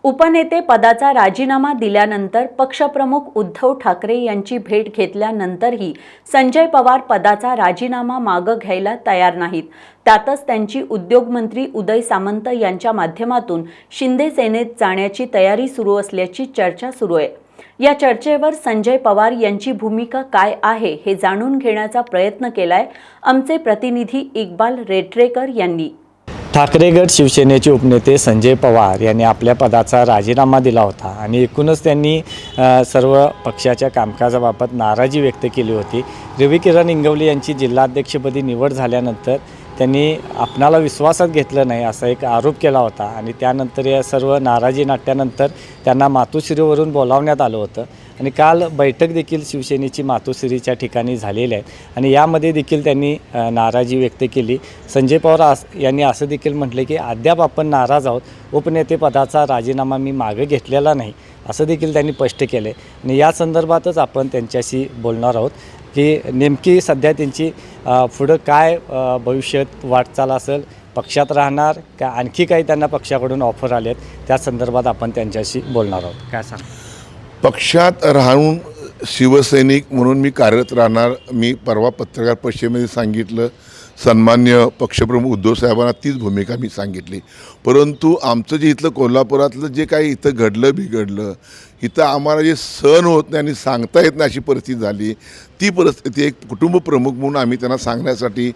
उपनेते पदाचा राजीनामा दिल्यानंतर पक्षप्रमुख उद्धव ठाकरे यांची भेट घेतल्यानंतरही संजय पवार पदाचा राजीनामा मागे घ्यायला तयार नाहीत। त्यातच त्यांची उद्योगमंत्री उदय सामंत यांच्या माध्यमातून शिंदे सेनेत जाण्याची तयारी सुरू असल्याची चर्चा सुरू आहे। या चर्चेवर संजय पवार यांची भूमिका काय आहे हे जाणून घेण्याचा प्रयत्न केलाय आमचे प्रतिनिधी इक्बाल रेटरेकर यांनी। ठाकरे गट शिवसेनेचे उपनेते संजय पवार यांनी आपल्या पदाचा राजीनामा दिला होता आणि एकूणच त्यांनी सर्व पक्षाच्या कामकाजाबाबत नाराजी व्यक्त केली होती। रवी किरण इंगवले यांची जिल्हाध्यक्षपदी निवड झाल्यानंतर त्यांनी आपणाला विश्वासात घेतलं नाही असा एक आरोप केला होता आणि त्यानंतर या सर्व नाराजी नाट्यानंतर त्यांना मातोश्रीवरून बोलावण्यात आलं होतं आणि काल बैठक देखील शिवसेनेची मातोश्रीच्या ठिकाणी झालेली आहे आणि यामध्ये देखील त्यांनी नाराजी व्यक्त केली। संजय पवार यांनी असं देखील म्हटले की अद्याप आपण नाराज आहोत, उपनेतेपदाचा राजीनामा मी मागे घेतलेला नाही असं देखील त्यांनी स्पष्ट केले आणि या संदर्भातच आपण त्यांच्याशी बोलणार आहोत की नेमकी सध्या त्यांची पुढं काय भविष्यात वाटचाल असेल, पक्षात राहणार का आणखी काही त्यांना पक्षाकडून ऑफर आले आहेत त्या संदर्भात आपण त्यांच्याशी बोलणार आहोत। काय सांग? पक्षात राहून शिवसैनिक म्हणून मी कार्यरत राहणार। मी परवा पत्रकार परिषदेमध्ये सांगितलं, सन्मान्य पक्षप्रमुख उद्धव साहेबांना तीच भूमिका मी सांगितली। परंतु आमचं जे इथलं कोल्हापुरातलं जे काही इथं घडलं बिघडलं, इथं आम्हाला जे सहन होत नाही आणि सांगता येत नाही अशी परिस्थिती झाली। ती परिस्थिती एक कुटुंब प्रमुख म्हणून आम्ही त्यांना सांगण्यासाठी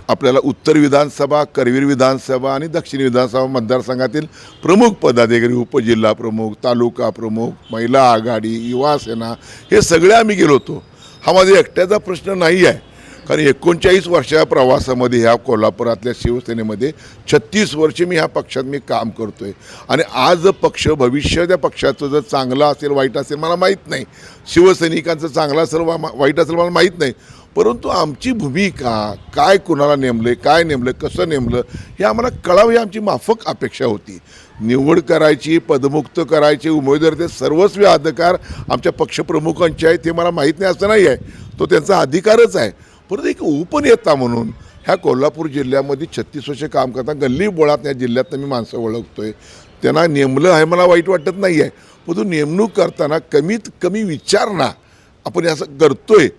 आपल्याला उत्तर विधानसभा, करवीर विधानसभा आणि दक्षिण विधानसभा मतदारसंघातील प्रमुख पदाधिकारी, उपजिल्हा प्रमुख, तालुका प्रमुख, महिला आघाडी, युवा सेना हे सगळे आम्ही गेलो होतो। हा माझा एकट्याचा प्रश्न नाही आहे, कारण 39 वर्षाच्या प्रवासामध्ये ह्या कोल्हापुरातल्या शिवसेनेमध्ये 36 वर्षे मी ह्या पक्षात मी काम करतो आहे आणि आज पक्ष भविष्य त्या पक्षाचं जर चांगलं असेल वाईट असेल मला माहीत नाही, शिवसैनिकांचं चांगलं असेल वाईट असेल मला माहीत नाही, परंतु आमची भूमिका काय, कुणाला नेमलं, काय नेमलं, कसं नेमलं हे आम्हाला कळावं ही आमची माफक अपेक्षा होती। निवड करायची, पदमुक्त करायची, उमेदवार सर्वस्वी अधिकार आमच्या पक्षप्रमुखांचे आहेत हे मला माहीत नाही असं नाही आहे, तो त्यांचा अधिकारच आहे। परंतु एक उपनेता म्हणून ह्या कोल्हापूर जिल्ह्यामध्ये 36 वर्ष काम करताना गल्ली बोळात या जिल्ह्यातनं मी माणसं ओळखतो आहे, त्यांना नेमलं आहे मला वाईट वाटत नाही आहे, परंतु नेमणूक करताना कमीत कमी विचारणा आपण असं करतो आहे।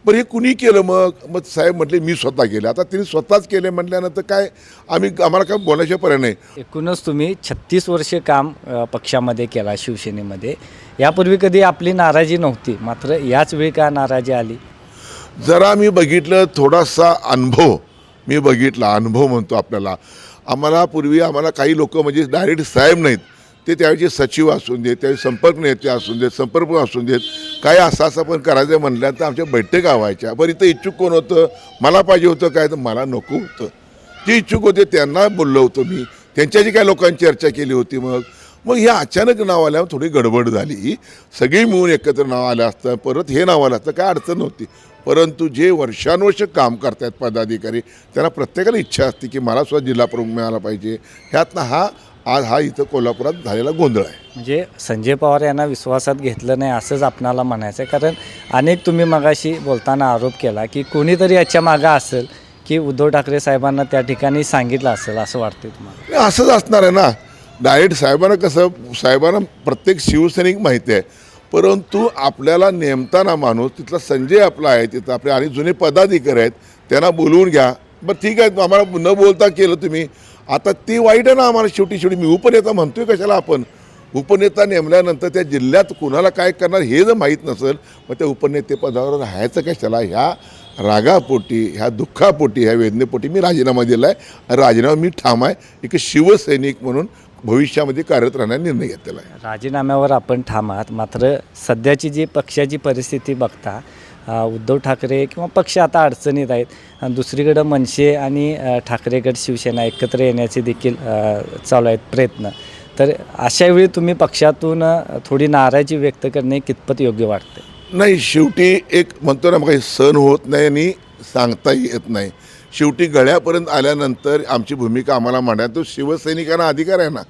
बरं हे कुणी केलं? मग साहेब म्हटले मी स्वतः केलं। आता त्यांनी स्वतःच केले म्हटल्यानंतर काय आम्हाला काय बोलायचं पर्याय नाही। एकूणच तुम्ही 36 वर्षे काम पक्षामध्ये केला शिवसेनेमध्ये, यापूर्वी कधी आपली नाराजी नव्हती, मात्र याच वेळी का नाराजी आली? जरा मी बघितलं, थोडासा अनुभव मी बघितला, अनुभव म्हणतो आपल्याला। आम्हाला काही लोक म्हणजे डायरेक्ट साहेब नाहीत, ते त्यावेळेचे सचिव असून देत, त्यावेळी संपर्क नेते असून देत, संपर्क असून देत, काय असं पण करायचं म्हटल्यानंतर आमच्या बैठका व्हायच्या। बरं इथं इच्छुक कोण होतं? मला पाहिजे होतं काय, तर मला नको होतं। जे इच्छुक होते त्यांना बोललो होतो मी, त्यांच्याशी काय लोकांची चर्चा केली होती। मग हे अचानक नाव आल्यावर थोडी गडबड झाली, सगळी मिळून एकत्र नाव आलं असतं, परत हे नाव आलं असतं, काय अडचण नव्हती। परंतु जे वर्षानुवर्ष काम करतात पदाधिकारी त्यांना प्रत्येकाला इच्छा असते की मला सुद्धा जिल्हा प्रमुख मिळाला पाहिजे। ह्यातनं आज इथं कोल्हापुरात झालेला गोंधळ आहे। म्हणजे संजय पवार यांना विश्वासात घेतलं नाही असंच आपणाला म्हणायचं आहे, कारण अनेक तुम्ही मगाशी बोलताना आरोप केला की कोणीतरी याच्या मागं असेल की उद्धव ठाकरे साहेबांना त्या ठिकाणी सांगितलं असेल असं वाटतं तुम्हाला? असंच असणार आहे ना, डायरेक्ट साहेबांना प्रत्येक शिवसैनिक माहिती आहे, परंतु आपल्याला नेमताना माणूस तिथला संजय आपला आहे, तिथं आपले आणि जुने पदाधिकारी आहेत त्यांना बोलवून घ्या। बरं ठीक आहे, आम्हाला न बोलता केलं तुम्ही, आता ते वाईट आहे ना आम्हाला। शेवटी मी उपनेता म्हणतोय कशाला? आपण उपनेता नेमल्यानंतर त्या जिल्ह्यात कुणाला काय करणार हे जर माहीत नसेल, मग त्या उपनेतेपदावर राहायचं कशाला? ह्या रागापोटी, ह्या दुःखापोटी, ह्या वेदनेपोटी मी राजीनामा दिला आहे। राजीनामा मी ठाम आहे, एक शिवसैनिक म्हणून भविष्यामध्ये कार्यरत राहण्याचा निर्णय घेतलेला आहे। राजीनाम्यावर आपण ठाम आहात, मात्र सध्याची जी पक्षाची परिस्थिती बघता उद्धव ठाकरे किंवा पक्ष आता अडचणीत आहेत, दुसरीकडं मनसे आणि ठाकरे गट शिवसेना एकत्र येण्याचे देखील चालू आहेत प्रयत्न, तर अशा वेळी तुम्ही पक्षातून थोडी नाराजी व्यक्त करणे कितपत योग्य वाटते? नाही, शेवटी एक म्हणतो ना मग सण होत नाही आणि सांगता येत नाही। शेवटी गळ्यापर्यंत आल्यानंतर आमची भूमिका आम्हाला मांडायला तो शिवसैनिकांना अधिकार आहे ना।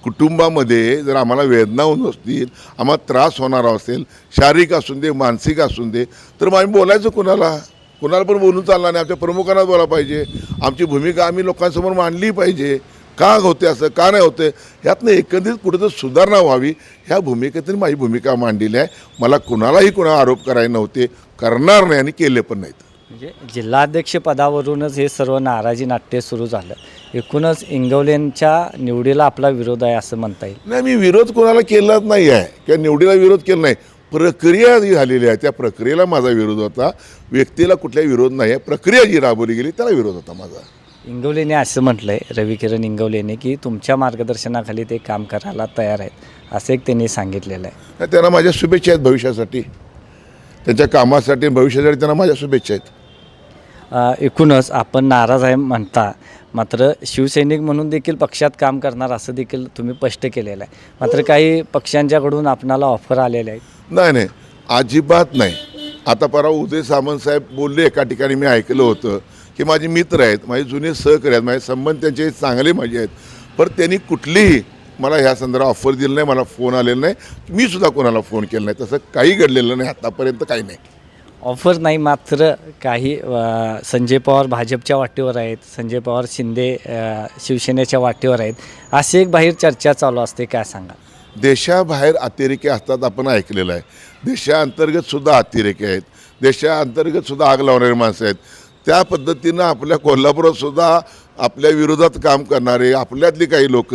कुटुंबामध्ये जर आम्हाला वेदना होत असतील, आम्हाला त्रास होणार असेल, शारीरिक असून दे, मानसिक असून दे, तर मग आम्ही बोलायचं कुणाला पण बोलून चालणार नाही। आमच्या प्रमुखांना बोला पाहिजे, आमची भूमिका आम्ही लोकांसमोर मांडली पाहिजे। का होते असं, का नाही होते, ह्यातनं एकंदरीत कुठेतरी सुधारणा व्हावी ह्या भूमिकेतून माझी भूमिका मांडलेली आहे. मला कुणालाही कुणा आरोप करायचे नव्हते, करणार नाही आणि केले पण नाहीत. म्हणजे जिल्हाध्यक्ष पदावरूनच हे सर्व नाराजी नाट्य सुरू झालं. एकूणच इंगवलेंच्या निवडीला आपला विरोध आहे असं म्हणता येईल. नाही, मी विरोध कोणाला केलाच नाही आहे किंवा निवडीला विरोध केला नाही. प्रक्रिया जी झालेली आहे त्या प्रक्रियेला माझा विरोध होता. व्यक्तीला कुठलाही विरोध नाही आहे. प्रक्रिया जी राबवली गेली त्याला विरोध होता माझा. इंगवलेने असं म्हटलं आहे, रविकिरण इंगवलेने, की तुमच्या मार्गदर्शनाखाली ते काम करायला तयार आहेत असं एक त्यांनी सांगितलेलं आहे. नाही, त्यांना माझ्या शुभेच्छा आहेत भविष्यासाठी, त्यांच्या कामासाठी आणि भविष्यासाठी त्यांना माझ्या शुभेच्छा आहेत. एकूणच आपण नाराज आहे म्हणता, मात्र शिवसैनिक म्हणून देखील पक्षात काम करणार असं देखील तुम्ही स्पष्ट केलेलं आहे. मात्र काही पक्षांच्याकडून आपणाला ऑफर आलेल्या आहेत. नाही, अजिबात नाही. आता परवा उदय सामंत साहेब बोलले एका ठिकाणी, मी ऐकलं होतं की माझे मित्र आहेत, माझे जुने सहकारी आहेत, माझे संबंध त्यांचे चांगले माझे आहेत, पण त्यांनी कुठलीही मला ह्या संदर्भात ऑफर दिलं नाही, मला फोन आलेला नाही, मी सुद्धा कोणाला फोन केला नाही. तसं काही घडलेलं नाही आतापर्यंत, काही नाही. ऑफर नाही, मात्र काही संजय पवार भाजपच्या वाटेवर आहेत, संजय पवार शिंदे शिवसेनेच्या वाटेवर आहेत, अशी एक बाहेर चर्चा चालू असते. काय सांगा? देशाबाहेर अतिरेकी असतात आपण ऐकलेलं आहे. देशाअंतर्गतसुद्धा अतिरेकी आहेत, देशाअंतर्गतसुद्धा आग लावणारे माणसं आहेत. त्या पद्धतीनं आपल्या कोल्हापुरातसुद्धा आपल्या विरोधात काम करणारे आपल्यातली काही लोक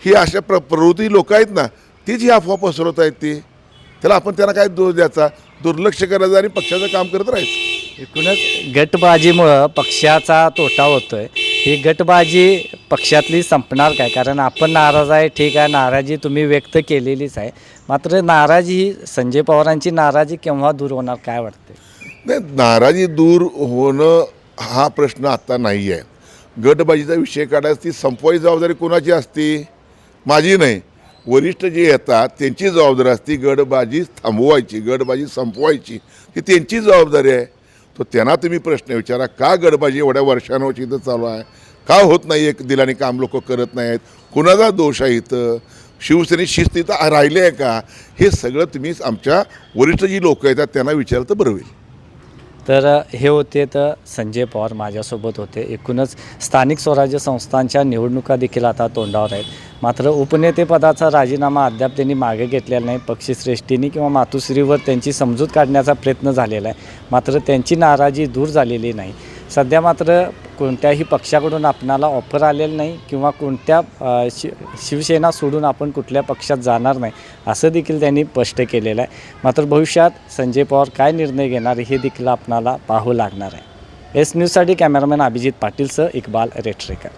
ही अशा प्रवृत्ती लोक आहेत ना, तीच ही अफवा पसरवत आहेत. ती त्याला आपण त्यांना काय दोष द्यायचा, दुर्लक्ष करायचं आणि पक्षाचं काम करत राहायचं. एकूणच गटबाजीमुळं पक्षाचा तोटा होतो आहे. ही गटबाजी पक्षातली संपणार काय? कारण आपण नाराज आहे, ठीक आहे, नाराजी तुम्ही व्यक्त केलेलीच आहे, मात्र नाराजी ही संजय पवारांची नाराजी केव्हा दूर होणार काय वाटते? नाही, नाराजी दूर होणं हा प्रश्न आत्ता नाही आहे. गटबाजीचा विषय काढायचा, ती संपवायची जबाबदारी कोणाची असते? माझी नाही. वरिष्ठ जे येतात त्यांची जबाबदारी असते गटबाजी थांबवायची, गटबाजी संपवायची, ही त्यांची जबाबदारी आहे. तो त्यांना तुम्ही प्रश्न विचारा, का गटबाजी एवढ्या वर्षांवरची इथं चालू आहे, का होत नाही, एक दिलाने काम लोक करत नाहीत, कुणाचा दोष आहे इथं, शिवसेनेची शिस्त इथं राहिली आहे का? हे सगळं तुम्ही आमच्या वरिष्ठ जी लोक आहेत त्यांना विचारलं तर बरं होईल. तर हे होते तर संजय पवार माझ्यासोबत होते. एकूणच स्थानिक स्वराज्य संस्थांच्या निवडणुका देखील आता तोंडावर आहेत. मात्र उपनेतेपदाचा राजीनामा अद्याप त्यांनी मागे घेतलेला नाही. पक्षश्रेष्ठींनी किंवा मातुश्रीवर त्यांची समजूत काढण्याचा प्रयत्न झालेला आहे, मात्र त्यांची नाराजी दूर झालेली नाही. सध्या मात्र कोणत्याही पक्षाकडून आपणाला ऑफर आलेलं नाही किंवा कोणत्या शिवसेना सोडून आपण कुठल्या पक्षात जाणार नाही असं देखील त्यांनी स्पष्ट केलेलं आहे. मात्र भविष्यात संजय पवार काय निर्णय घेणार हे देखील आपणाला पाहावं लागणार आहे. एस न्यूजसाठी कॅमेरामॅन अभिजित पाटीलसह इक्बाल रेटरेकर.